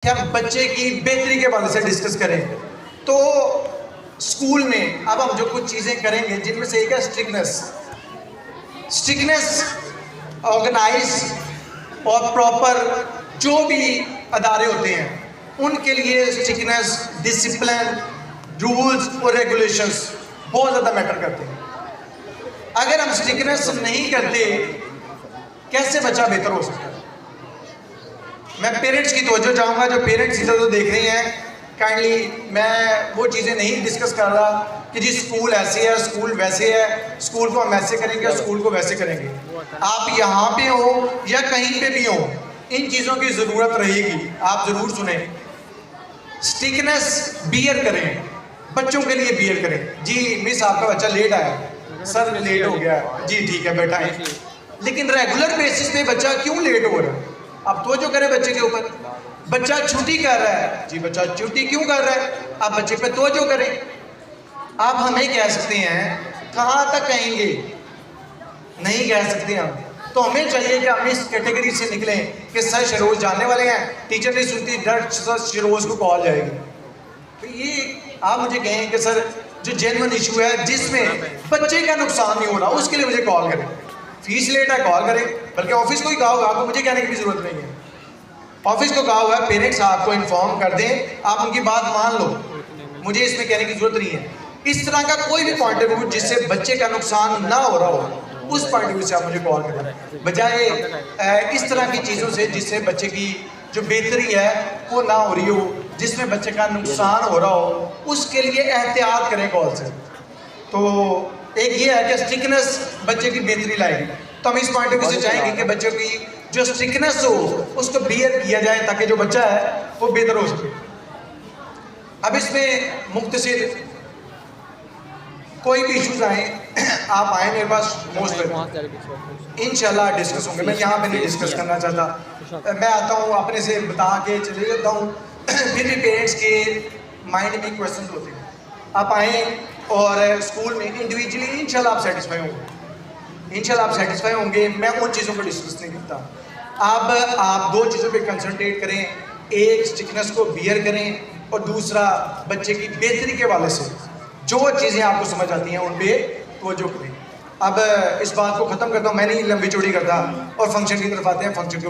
कि हम बच्चे की बेहतरी के बारे से डिस्कस करें। तो स्कूल में अब हम जो कुछ चीज़ें करेंगे जिनमें से एक है स्ट्रिक्टनेस ऑर्गेनाइज और प्रॉपर जो भी अदारे होते हैं उनके लिए स्ट्रिक्टनेस, डिसिप्लिन, रूल्स और रेगुलेशंस बहुत ज़्यादा मैटर करते हैं। अगर हम स्ट्रिक्टनेस नहीं करते कैसे बच्चा बेहतर हो सकता है? मैं पेरेंट्स की तवज्जो चाहूँगा, जो पेरेंट्स इधर उधर देख रही हैं, काइंडली मैं वो चीज़ें नहीं डिस्कस कर रहा कि जी स्कूल ऐसे है, स्कूल वैसे है, स्कूल को हम ऐसे करेंगे, स्कूल को वैसे करेंगे। आप यहाँ पे हो या कहीं पे भी हो, इन चीज़ों की ज़रूरत रहेगी, आप ज़रूर सुने। स्ट्रिक्टनेस बियर करें, बच्चों के लिए बियर करें। जी मिस आपका बच्चा लेट आया, सर लेट हो गया, जी ठीक है बैठा है। लेकिन रेगुलर बेसिस पे बच्चा क्यों लेट हो रहा है? अब तो जो करें बच्चे के ऊपर। बच्चा छुट्टी कर रहा है, जी बच्चा छुट्टी क्यों कर रहा है? आप बच्चे पे तवज्जो करें। आप हमें कह सकते हैं, कहाँ तक कहेंगे? नहीं कह सकते हम। तो हमें चाहिए कि हम इस कैटेगरी से निकलें कि सर शरोज जानने वाले हैं, टीचर नहीं सुनती, डर सर शरोज को कॉल जाएगी। तो ये आप मुझे कहें कि सर जो जेन्युइन इशू है जिसमें बच्चे का नुकसान नहीं हो रहा, उसके लिए मुझे कॉल करें। फीस लेट है कॉल करें, बल्कि ऑफिस को ही कहा होगा, आपको मुझे कहने की भी जरूरत नहीं है। ऑफिस को कहा हुआ है पेरेंट्स आपको इन्फॉर्म कर दें, आप उनकी बात मान लो, मुझे इसमें कहने की जरूरत नहीं है। इस तरह का कोई भी पॉइंट ऑफ व्यू जिससे बच्चे का नुकसान ना हो रहा हो, उस पॉइंट ऑफ व्यू से आप मुझे कॉल करें, बजाय इस तरह की चीज़ों से जिससे बच्चे की जो बेहतरी है वो ना हो रही हो, जिसमें बच्चे का नुकसान हो रहा हो, उसके लिए एहतियात करें कॉल से। तो एक ये है कि स्ट्रिक्टनेस बच्चे की बेहतरी लाएगी। तो हम इस पॉइंट ऑफ व्यू से चाहेंगे कि बच्चों की जो स्ट्रिक्टनेस हो उसको बियर किया जाए ताकि जो बच्चा है वो बेहतर हो सके। अब इसमें मुख्तसर कोई भी इश्यूज आए आप आए मेरे पास, मोस्ट इंशाल्लाह डिस्कस होंगे। मैं यहाँ पे नहीं डिस्कस करना चाहता, मैं आता हूँ अपने से बता के चले जाता हूँ। फिर भी पेरेंट्स के माइंड में क्वेश्चन होते हैं, आप आए और स्कूल में इंडिविजुअली इंशाल्लाह आप सेटिस्फाई होंगे, इंशाल्लाह आप सेटिस्फाई होंगे। मैं उन चीज़ों को डिस्कस नहीं करता। अब आप दो चीज़ों पे कंसंट्रेट करें, एक स्ट्रिक्टनेस को बियर करें और दूसरा बच्चे की बेहतरी के वाले से जो चीज़ें आपको समझ आती हैं उन पर तवज्जो करें। अब इस बात को ख़त्म करता हूँ, मैं नहीं लंबी चौड़ी करता और फंक्शन की तरफ आते हैं। फंक्शन